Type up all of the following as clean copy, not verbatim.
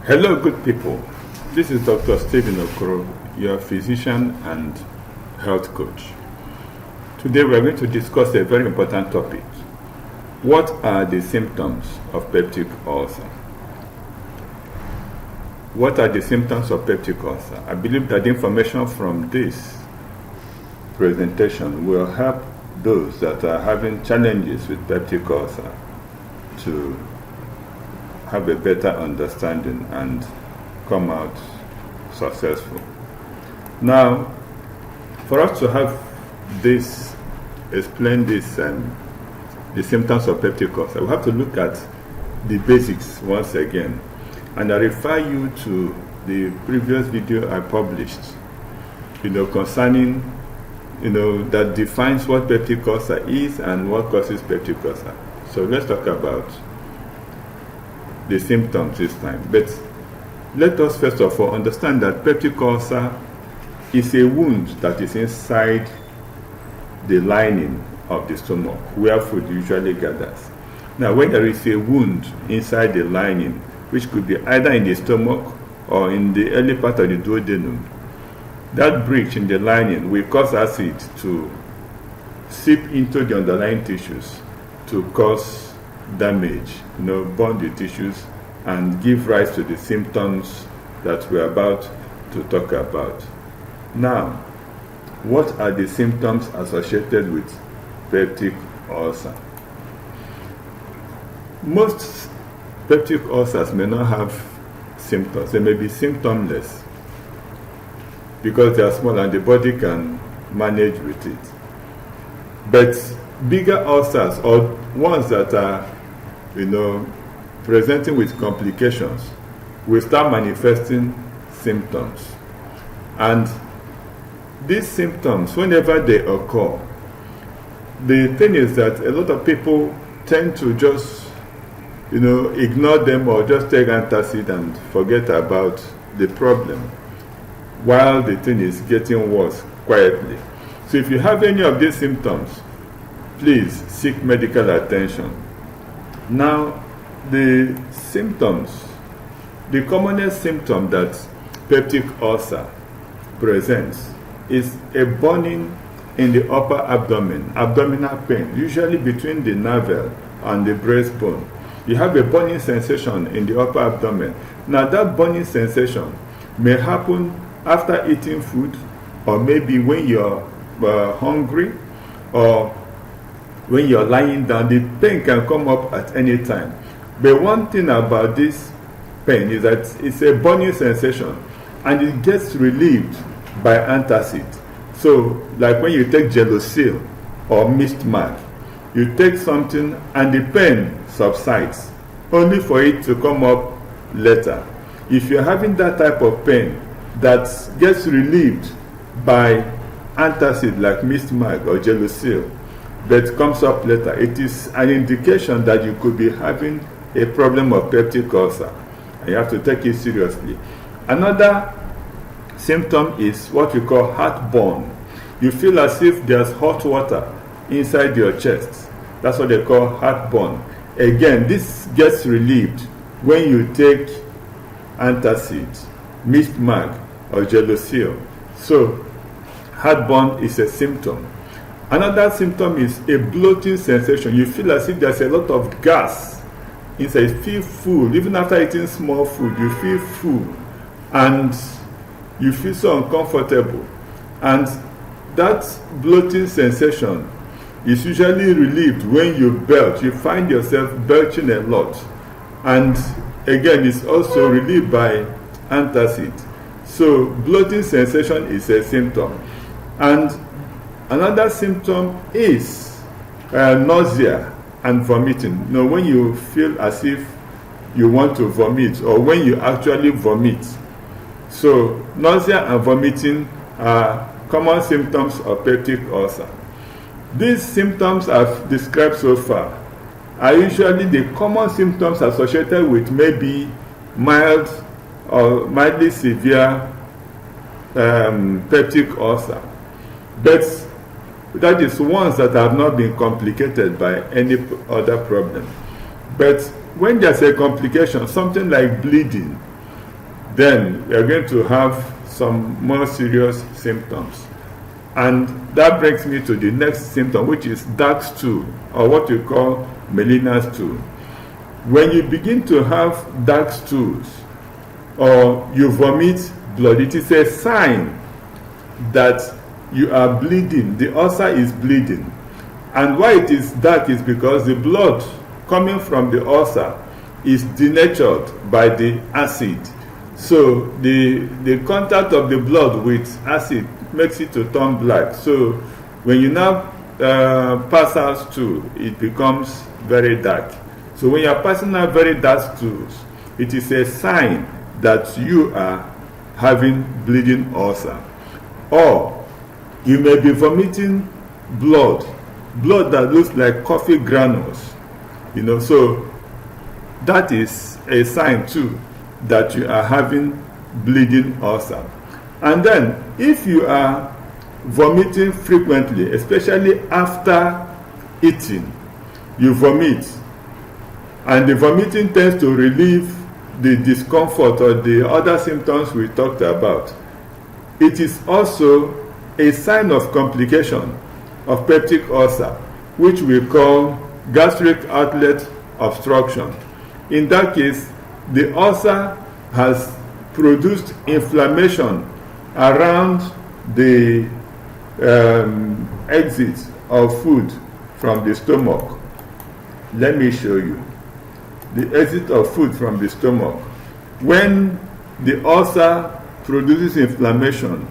Hello, good people. This is Dr. Stephen Okoro, your physician and health coach. Today we are going to discuss a very important topic. What are the symptoms of peptic ulcer? What are the symptoms of peptic ulcer? I believe that the information from this presentation will help those that are having challenges with peptic ulcer to have a better understanding and come out successful. Now, for us to have this, explain this, the symptoms of peptic ulcer, we have to look at the basics once again. And I refer you to the previous video I published, concerning, that defines what peptic ulcer is and what causes peptic ulcer. So let's talk about the symptoms this time. But let us first of all understand that peptic ulcer is a wound that is inside the lining of the stomach where food usually gathers. Now, when there is a wound inside the lining, which could be either in the stomach or in the early part of the duodenum, that breach in the lining will cause acid to seep into the underlying tissues to cause damage, burn the tissues and give rise to the symptoms that we're about to talk about. Now, what are the symptoms associated with peptic ulcer? Most peptic ulcers may not have symptoms. They may be symptomless because they are small and the body can manage with it. But bigger ulcers, or ones that are presenting with complications, will start manifesting symptoms. And these symptoms, whenever they occur, the thing is that a lot of people tend to just ignore them or just take antacid and forget about the problem while the thing is getting worse quietly. So if you have any of these symptoms, please seek medical attention. Now, the symptoms, the commonest symptom that peptic ulcer presents is a burning in the upper abdomen, abdominal pain, usually between the navel and the breastbone. You have a burning sensation in the upper abdomen. Now, that burning sensation may happen after eating food, or maybe when you're hungry, or when you're lying down. The pain can come up at any time. But one thing about this pain is that it's a burning sensation and it gets relieved by antacid. So, like when you take Gelosil or mist mag, you take something and the pain subsides, only for it to come up later. If you're having that type of pain that gets relieved by antacid like mist mag or Gelosil, but comes up later, it is an indication that you could be having a problem of peptic ulcer, and you have to take it seriously. Another symptom is what we call heartburn. You feel as if there's hot water inside your chest. That's what they call heartburn. Again, this gets relieved when you take antacid, mist mag, or Gelosil. So, heartburn is a symptom. Another symptom is a bloating sensation. You feel as if there's a lot of gas inside. You feel full. Even after eating small food, you feel full. And you feel so uncomfortable. And that bloating sensation is usually relieved when you belch. You find yourself belching a lot. And again, it's also relieved by antacid. So bloating sensation is a symptom. And another symptom is nausea and vomiting. When you feel as if you want to vomit, or when you actually vomit. So nausea and vomiting are common symptoms of peptic ulcer. These symptoms I've described so far are usually the common symptoms associated with maybe mild or mildly severe peptic ulcer. But that is ones that have not been complicated by any other problem. But when there's a complication, something like bleeding, then we are going to have some more serious symptoms. And that brings me to the next symptom, which is dark stool, or what we call Melina stool. When you begin to have dark stools, or you vomit blood, it is a sign that you are bleeding. The ulcer is bleeding. And why it is dark is because the blood coming from the ulcer is denatured by the acid. So the contact of the blood with acid makes it to turn black. So when you now pass out stool, it becomes very dark. So when you are passing out very dark stools, it is a sign that you are having bleeding ulcer. Or you may be vomiting blood that looks like coffee granules. So that is a sign too that you are having bleeding ulcer. And then if you are vomiting frequently, especially after eating, you vomit, and the vomiting tends to relieve the discomfort or the other symptoms we talked about, it is also a sign of complication of peptic ulcer, which we call gastric outlet obstruction. In that case, the ulcer has produced inflammation around the exit of food from the stomach. Let me show you. The exit of food from the stomach. When the ulcer produces inflammation,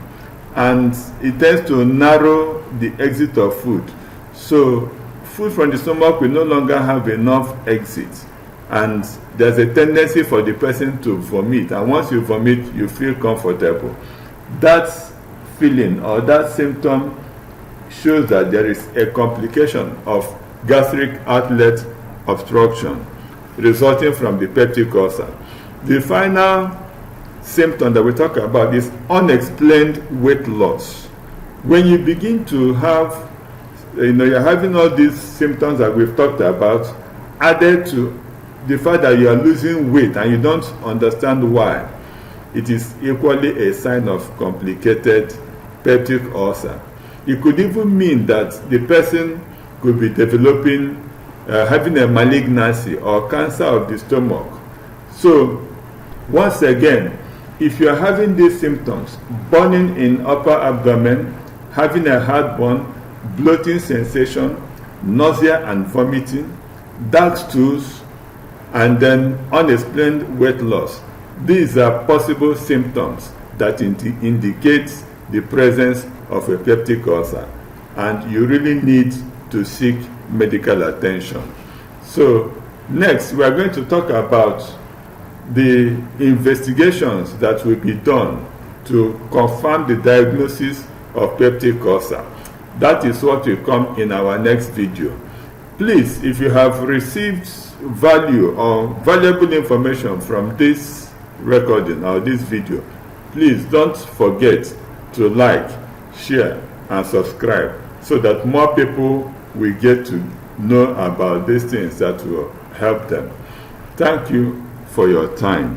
and it tends to narrow the exit of food. So food from the stomach will no longer have enough exit, and there's a tendency for the person to vomit, and once you vomit, you feel comfortable. That feeling or that symptom shows that there is a complication of gastric outlet obstruction resulting from the peptic ulcer. The final symptom that we talk about is unexplained weight loss. When you begin to have, you're having all these symptoms that we've talked about, added to the fact that you are losing weight and you don't understand why, it is equally a sign of complicated peptic ulcer. It could even mean that the person could be developing, having a malignancy or cancer of the stomach. So, once again, if you are having these symptoms, burning in upper abdomen, having a heartburn, bloating sensation, nausea and vomiting, dark stools, and then unexplained weight loss, these are possible symptoms that indicate the presence of a peptic ulcer, and you really need to seek medical attention. So next, we are going to talk about the investigations that will be done to confirm the diagnosis of peptic ulcer. That is what will come in our next video. Please, if you have received value or valuable information from this recording or this video, please don't forget to like, share, and subscribe so that more people will get to know about these things that will help them. Thank you for your time.